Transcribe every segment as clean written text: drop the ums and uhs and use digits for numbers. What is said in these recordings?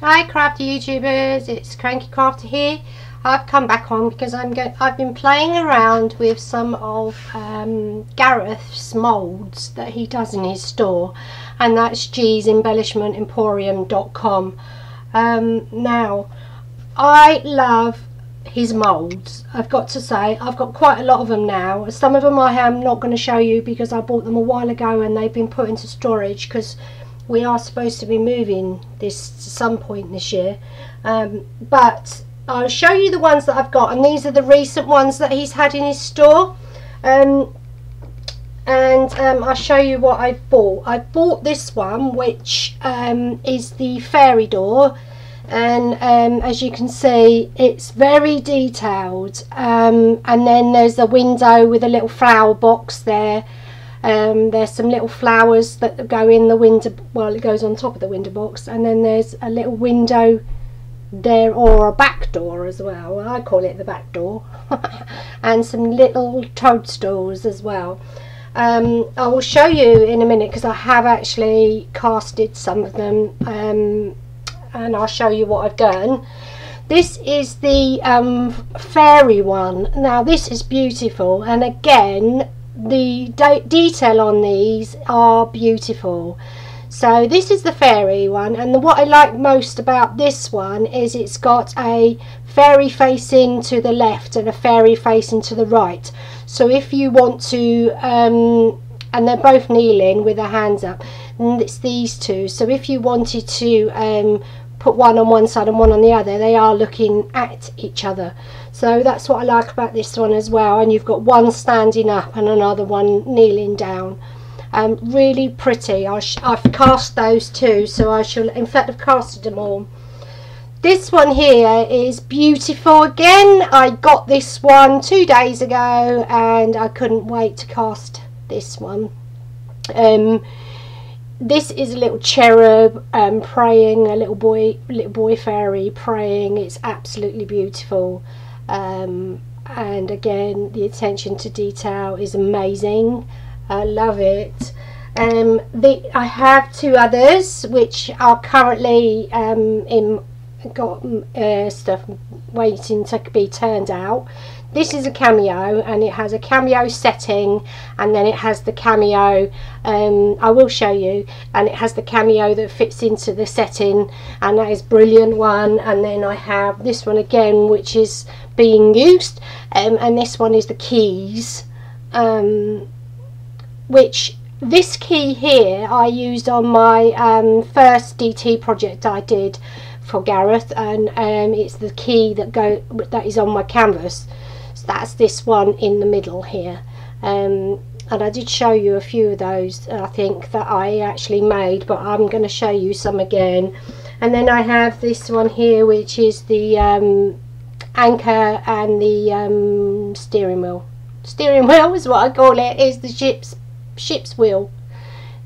Hi crafty YouTubers, it's Cranky Crafter here. I've come back on because I've been playing around with some of Gareth's moulds that he does in his store, and that's G's Embellishment Emporium.com. Now I love his moulds. I've got to say, I've got quite a lot of them now. Some of them I am not going to show you because I bought them a while ago and they've been put into storage because we are supposed to be moving this to some point this year, but I'll show you the ones that I've got, and these are the recent ones that he's had in his store. I'll show you what I've bought. I bought this one, which is the fairy door, and as you can see, it's very detailed, and then there's a window with a little flower box there. There's some little flowers that go in the window, well, it goes on top of the window box, and then there's a little window there, or a back door as well. I call it the back door. And some little toadstools as well. I will show you in a minute because I have actually casted some of them, and I'll show you what I've done. This is the fairy one. Now this is beautiful, and again the detail on these are beautiful. So this is the fairy one, and what I like most about this one is it's got a fairy facing to the left and a fairy facing to the right. So if you want to and they're both kneeling with their hands up, and it's these two, so if you wanted to put one on one side and one on the other, they are looking at each other. So that's what I like about this one as well. And you've got one standing up and another one kneeling down. Really pretty. I've cast those two, so I shall, in fact I've casted them all. This one here is beautiful again. I got this one 2 days ago and I couldn't wait to cast this one. This is a little cherub praying, a little boy fairy praying. It's absolutely beautiful, and again the attention to detail is amazing. I love it. I have two others which are currently stuff waiting to be turned out. This is a cameo, and it has a cameo setting, and then it has the cameo, I will show you, and it has the cameo that fits into the setting, and that is a brilliant one. And then I have this one again which is being used, and this one is the keys, which this key here I used on my first DT project I did for Gareth, and it's the key that is on my canvas. That's this one in the middle here, and I did show you a few of those I think that I actually made, but I'm going to show you some again. And then I have this one here which is the anchor and the steering wheel. Steering wheel is what I call it, is the ship's wheel.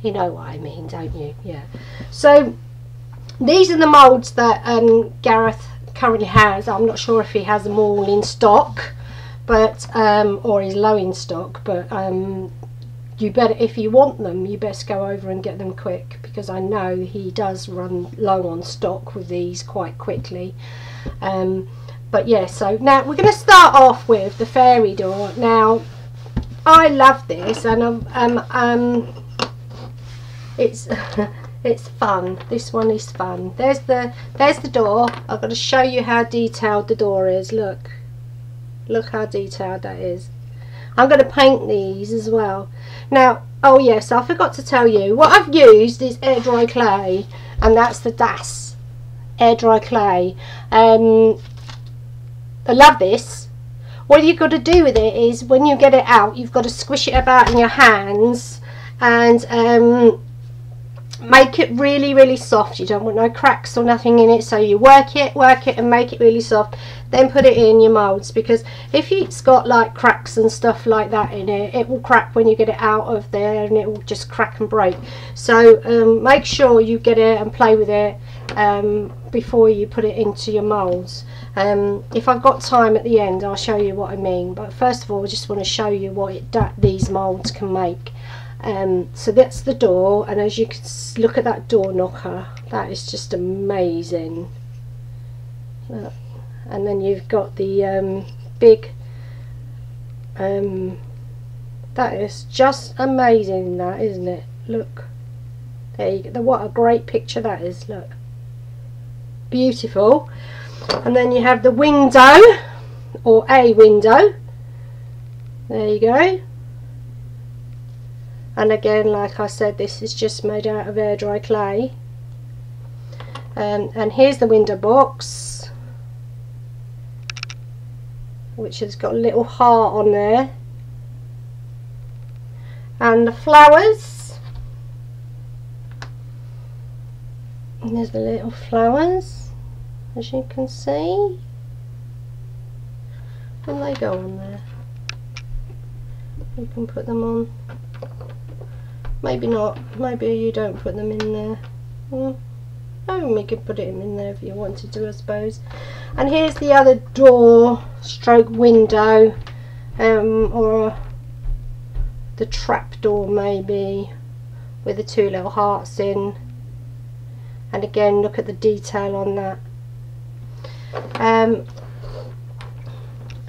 You know what I mean, don't you? Yeah. So these are the moulds that Gareth currently has. I'm not sure if he has them all in stock, but or is low in stock, but you better, if you want them, you best go over and get them quick, because I know he does run low on stock with these quite quickly. But yeah, so now we're going to start off with the fairy door. Now I love this, and it's it's fun. This one is fun. There's the door. I've got to show you how detailed the door is. Look how detailed that is. I'm going to paint these as well. Now, oh yes, I forgot to tell you, what I've used is air dry clay, and that's the Das air dry clay. I love this. What you've got to do with it is, when you get it out, you've got to squish it about in your hands and make it really soft. You don't want no cracks or nothing in it, so you work it and make it really soft, then put it in your moulds, because if it's got like cracks and stuff like that in it, it will crack when you get it out of there, and it will just crack and break. So make sure you get it and play with it before you put it into your moulds. If I've got time at the end, I'll show you what I mean, but first of all I just want to show you what these moulds can make. So that's the door, and as you can look at that door knocker, that is just amazing. Look. And then you've got the big, that is just amazing, that, isn't it? Look, there you go. What a great picture that is. Look, beautiful. And then you have the window, or a window. There you go. And again, like I said, this is just made out of air dry clay. And here's the window box, which has got a little heart on there, and the flowers, and there's the little flowers, as you can see, and they go on there. You can put them on, maybe not, maybe you don't put them in there. Oh, we could put it in there if you wanted to, I suppose. And here's the other door stroke window, or the trap door maybe, with the two little hearts in. And again, look at the detail on that.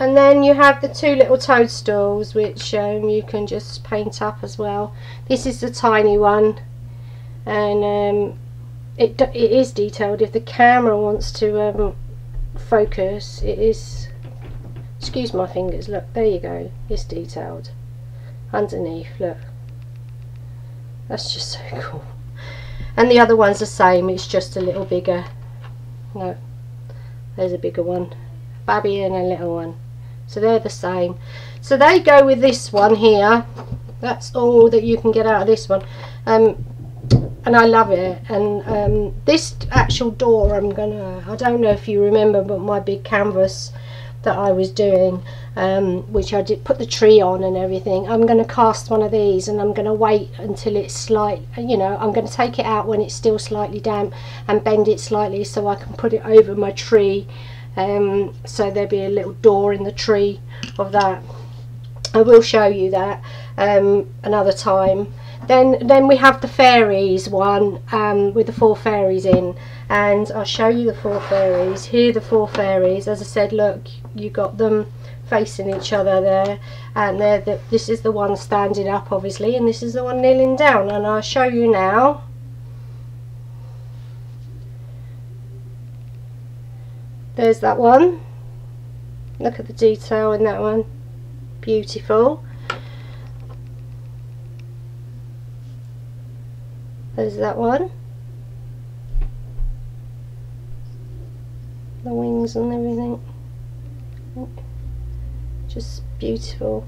And then you have the two little toadstools, which you can just paint up as well. This is the tiny one, and it is detailed. If the camera wants to focus, it is, excuse my fingers, look, there you go, it's detailed underneath, look, that's just so cool. And the other one's the same, it's just a little bigger. No, there's a bigger one, Babby, and a little one, so they're the same. So they go with this one here. That's all that you can get out of this one. And I love it. And this actual door, I don't know if you remember, but my big canvas that I was doing, which I did put the tree on and everything, I'm going to cast one of these, and I'm going to wait until it's slight, you know, I'm going to take it out when it's still slightly damp and bend it slightly so I can put it over my tree, so there'll be a little door in the tree of that. I will show you that another time. Then we have the fairies one, with the 4 fairies in, and I'll show you the 4 fairies. Here are the 4 fairies. As I said, look, you got them facing each other there, and this is the one standing up, obviously, and this is the one kneeling down, and I'll show you now. There's that one. Look at the detail in that one. Beautiful. There's that one. The wings and everything. Just beautiful.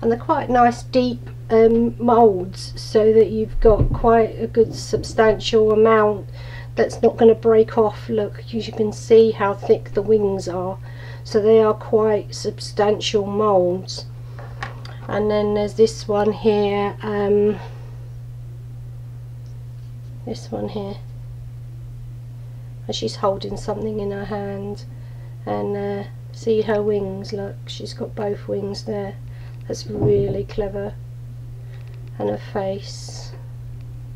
And they're quite nice deep moulds, so that you've got quite a good substantial amount that's not going to break off. Look, you can see how thick the wings are. So they are quite substantial moulds. And then there's this one here. This one here, and she's holding something in her hand, and see her wings, look, she's got both wings there. That's really clever. And her face,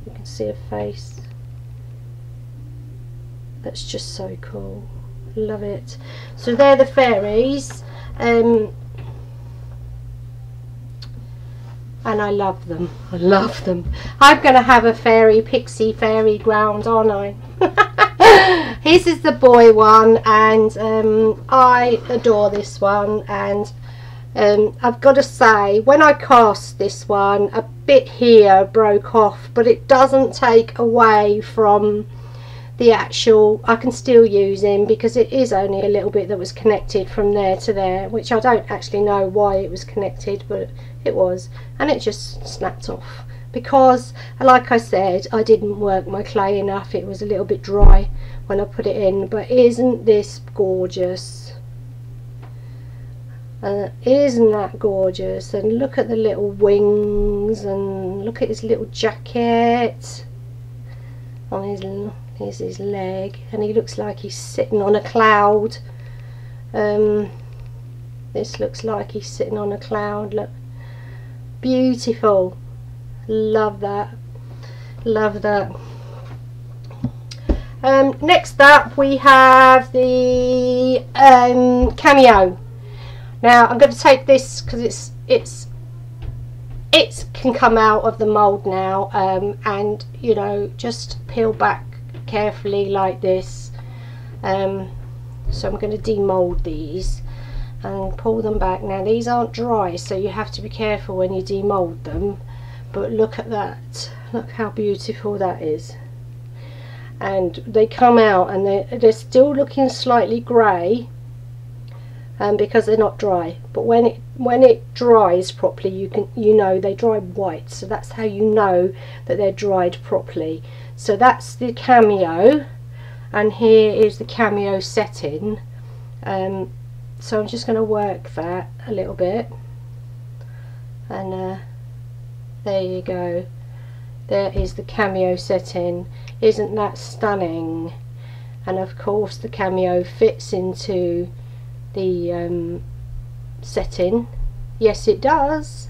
you can see her face. That's just so cool, love it. So they're the fairies, and I love them. I love them. I'm going to have a fairy, pixie fairy ground, aren't I? This is the boy one, and I adore this one. And I've got to say, when I cast this one, a bit here broke off, but it doesn't take away from the actual, I can still use him, because it is only a little bit that was connected from there to there, which I don't actually know why it was connected, but it was, and it just snapped off because, like I said, I didn't work my clay enough. It was a little bit dry when I put it in. But isn't this gorgeous? Isn't that gorgeous? And look at the little wings, and look at his little jacket on his, here's his leg, and he looks like he's sitting on a cloud. This looks like he's sitting on a cloud. Look, beautiful, Love that, love that. Next up we have the Cameo. Now I'm going to take this because it can come out of the mould now, and you know, just peel back carefully like this. So I'm going to demould these and pull them back. Now these aren't dry, so you have to be careful when you demould them, but look at that, look how beautiful that is. And they come out and they're still looking slightly grey, because they're not dry, but when it dries properly, you know they dry white, so that's how you know that they're dried properly. So that's the Cameo, and here is the Cameo setting. So I'm just going to work that a little bit, and there you go, there is the Cameo setting. Isn't that stunning? And of course the Cameo fits into the setting. Yes, it does.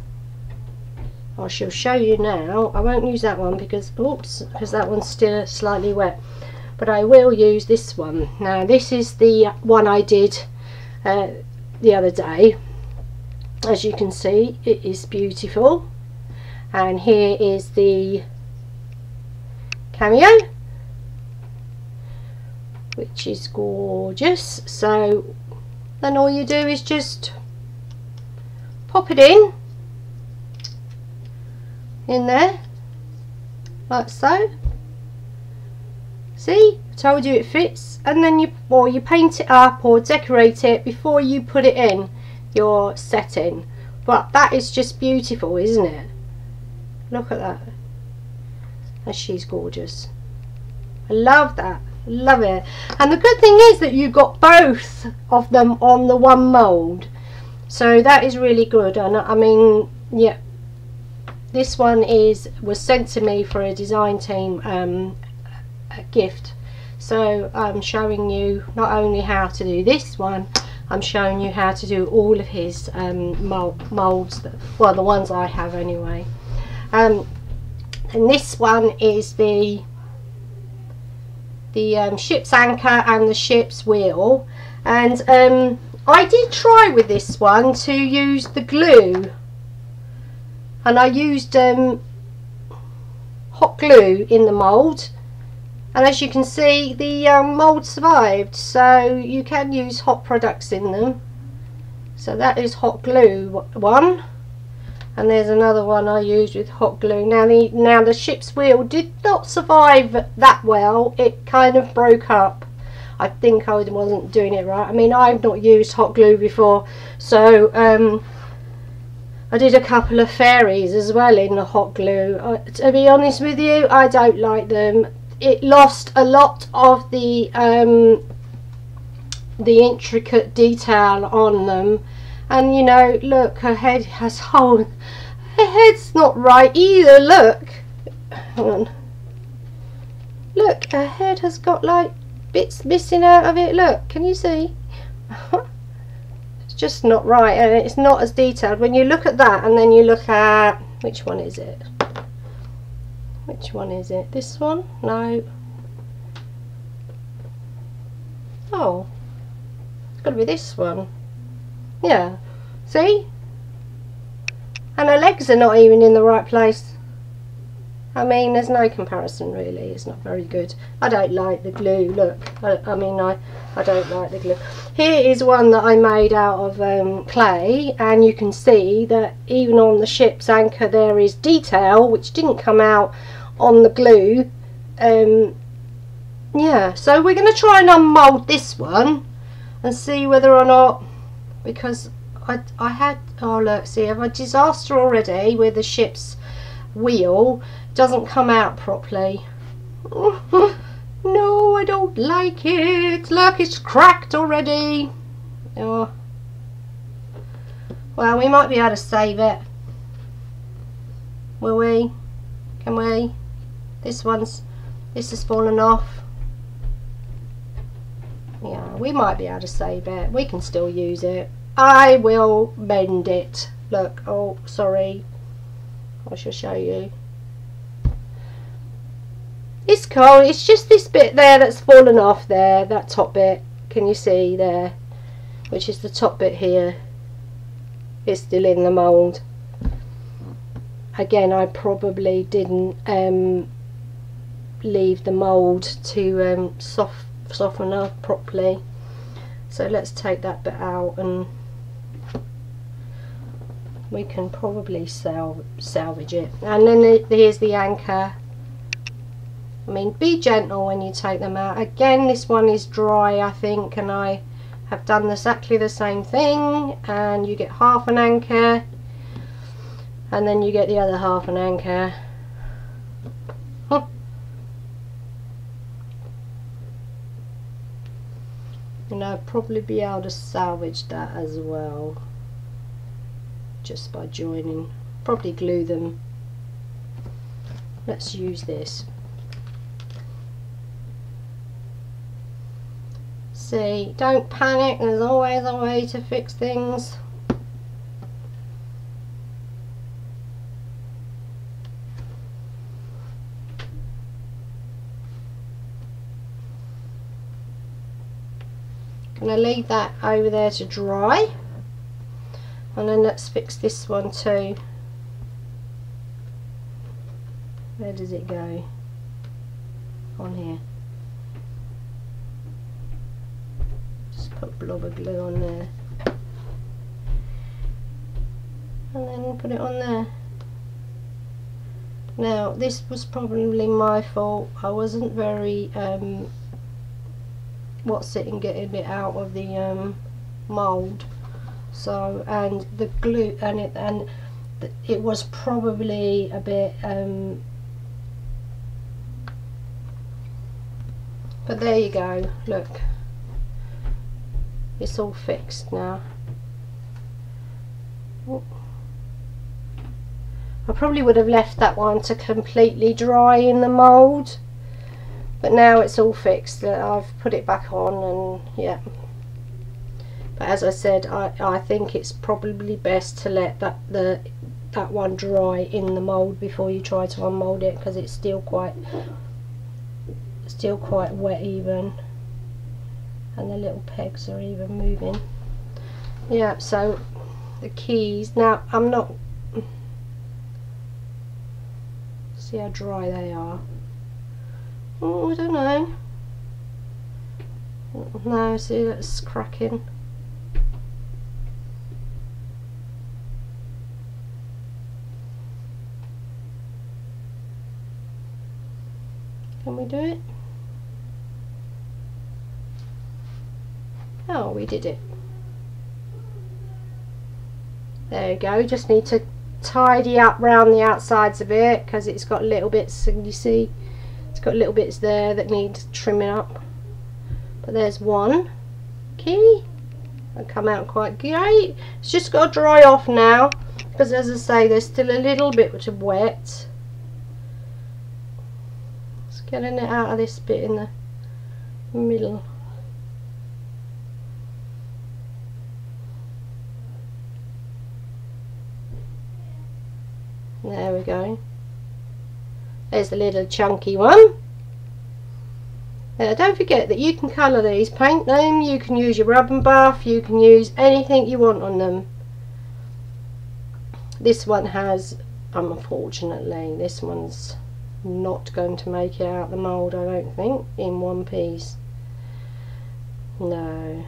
I shall show you now. I won't use that one because, oops, because that one's still slightly wet, but I will use this one. Now this is the one I did the other day. As you can see, it is beautiful, and here is the Cameo, which is gorgeous. So then all you do is just pop it in there like so. See, I told you it fits. And then you paint it up or decorate it before you put it in your setting. But that is just beautiful, isn't it? Look at that. And she's gorgeous. I love that, love it. And the good thing is that you got both of them on the one mould, so that is really good. And I mean, yeah, this one was sent to me for a design team a gift, so I'm showing you not only how to do this one, I'm showing you how to do all of his moulds, well, the ones I have anyway. And this one is the ship's anchor and the ship's wheel. And I did try with this one to use the glue, and I used hot glue in the mould, and as you can see, the mould survived. So you can use hot products in them. So that is hot glue one, and there's another one I used with hot glue. Now the ship's wheel did not survive that well. It kind of broke up. I think I wasn't doing it right. I mean, I've not used hot glue before, so I did a couple of fairies as well in the hot glue. To be honest with you, I don't like them. It lost a lot of the intricate detail on them. And you know, look, her head has holes. Her head's not right either, look. Hang on. Look, her head has got like bits missing out of it, look, can you see? It's just not right, and it's not as detailed. When you look at that and then you look at, which one is it? Which one is it? This one? No. Oh, it's got to be this one. Yeah, see? And her legs are not even in the right place. I mean, there's no comparison really. It's not very good. I don't like the glue, look. I mean, I don't like the glue. Here is one that I made out of clay, and you can see that even on the ship's anchor there is detail which didn't come out on the glue. Yeah, so we're going to try and unmould this one and see whether or not, because I had, oh look, see, I have a disaster already with the ship's wheel. It doesn't come out properly. No, I don't like it. Look, it's cracked already. Oh. Well, we might be able to save it. Will we? Can we? This has fallen off. Yeah, we might be able to save it. We can still use it. I will mend it. Look, oh, sorry. I shall show you. It's cold. It's just this bit there that's fallen off there, that top bit. Can you see there? Which is the top bit here. It's still in the mould. Again, I probably didn't leave the mould to soften up properly. So let's take that bit out, and we can probably salvage it. And then here's the anchor. I mean, be gentle when you take them out. Again, this one is dry, I think, and I have done exactly the same thing. And you get half an anchor, and then you get the other half an anchor. And I'll probably be able to salvage that as well, just by joining. Probably glue them. Let's use this. See, don't panic, there's always a way to fix things. Gonna leave that over there to dry, and then let's fix this one too. Where does it go? On here. Just put a blob of glue on there, and then put it on there. Now this was probably my fault. I wasn't very getting it out of the mould. So, and the glue and it was probably a bit but there you go, look, it's all fixed now. I probably would have left that one to completely dry in the mould, but now it's all fixed. I've put it back on, and yeah. But as I said, I think it's probably best to let that one dry in the mould before you try to unmould it, because it's still quite wet even, and the little pegs are even moving. Yeah, so the keys, now I'm not, see how dry they are. Oh, I don't know. No, see, that's cracking. Can we do it? Oh, we did it. There you go. Just need to tidy up round the outsides a bit, because it's got little bits, and you see it's got little bits there that need trimming up. But there's one key. It'll come out quite great. It's just got to dry off now, because as I say, there's still a little bit of wet. Just getting it out of this bit in the middle. There we go. There's the little chunky one. Don't forget that you can colour these, paint them, you can use your rub and buff, you can use anything you want on them. This one has, unfortunately, this one's not going to make it out the mould, I don't think, in one piece. No.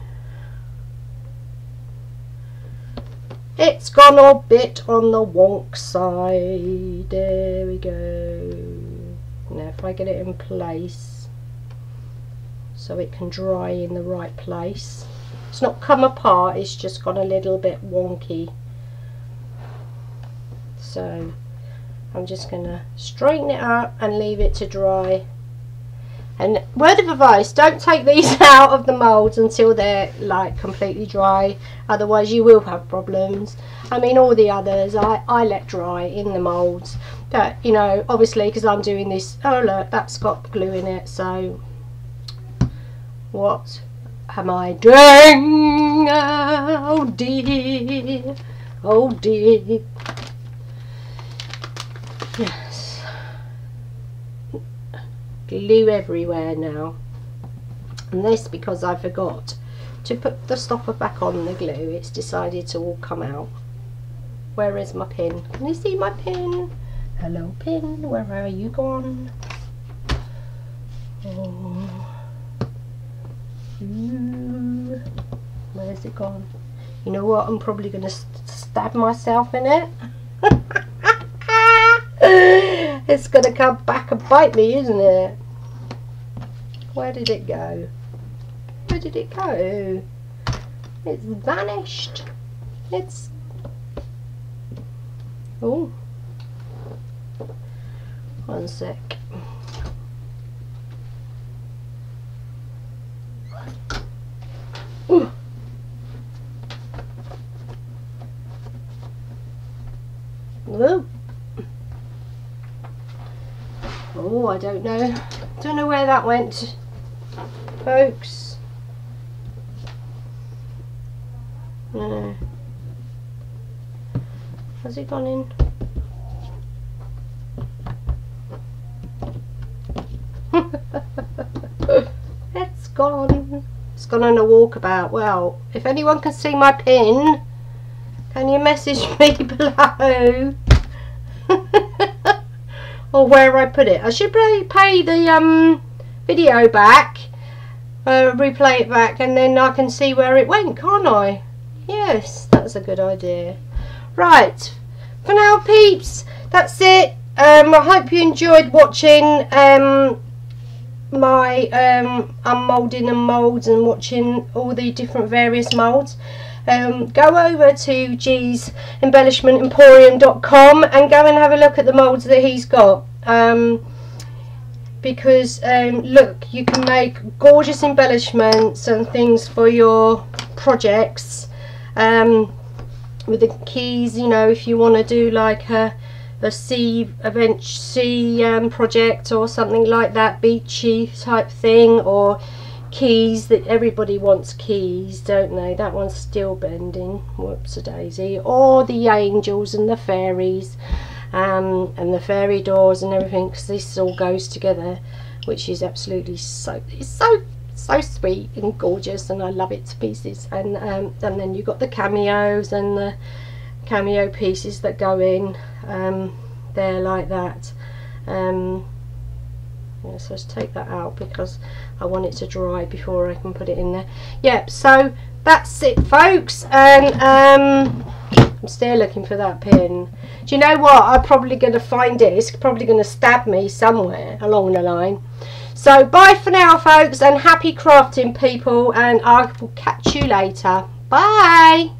It's gone a bit on the wonk side. There we go. Now if I get it in place so it can dry in the right place. It's not come apart, it's just gone a little bit wonky. So I'm just going to straighten it up and leave it to dry. And word of advice, don't take these out of the moulds until they're like completely dry, otherwise you will have problems. I mean, all the others I let dry in the moulds, but you know, obviously because I'm doing this, oh look, that's got glue in it, so what am I doing? Oh dear, oh dear. glue everywhere now. And this because I forgot to put the stopper back on the glue. It's decided to all come out. Where is my pin? Can you see my pin? Hello pin, where are you gone? Oh. Ooh. Where's it gone? You know what? I'm probably going to stab myself in it. It's going to come back and bite me, isn't it? Where did it go? Where did it go? It's vanished. It's... Oh. One sec. Ooh. Ooh. Oh, I don't know. Don't know where that went, folks. No. Has it gone in? It's gone. It's gone on a walkabout. Well, if anyone can see my pin, can you message me below? Or where I put it. I should pay the video back, replay it back, and then I can see where it went, can't I? Yes, that's a good idea. Right, for now peeps, that's it. I hope you enjoyed watching my unmoulding and moulds and watching all the different various moulds. Go over to G's Embellishment Emporium.com and go and have a look at the moulds that he's got, because look, you can make gorgeous embellishments and things for your projects, with the keys, you know, if you want to do like a sea project or something like that, beachy type thing, or keys. That everybody wants keys, don't they? That one's still bending, whoops-a-daisy. Or the angels and the fairies, and the fairy doors and everything, because this all goes together, which is absolutely so sweet and gorgeous, and I love it to pieces. And then you've got the cameos and the cameo pieces that go in there like that. Yeah, so let's take that out because I want it to dry before I can put it in there. Yep, so that's it folks, and I'm still looking for that pin. Do you know what? I'm probably going to find it. It's probably going to stab me somewhere along the line. So bye for now folks, and happy crafting people, and I will catch you later. Bye.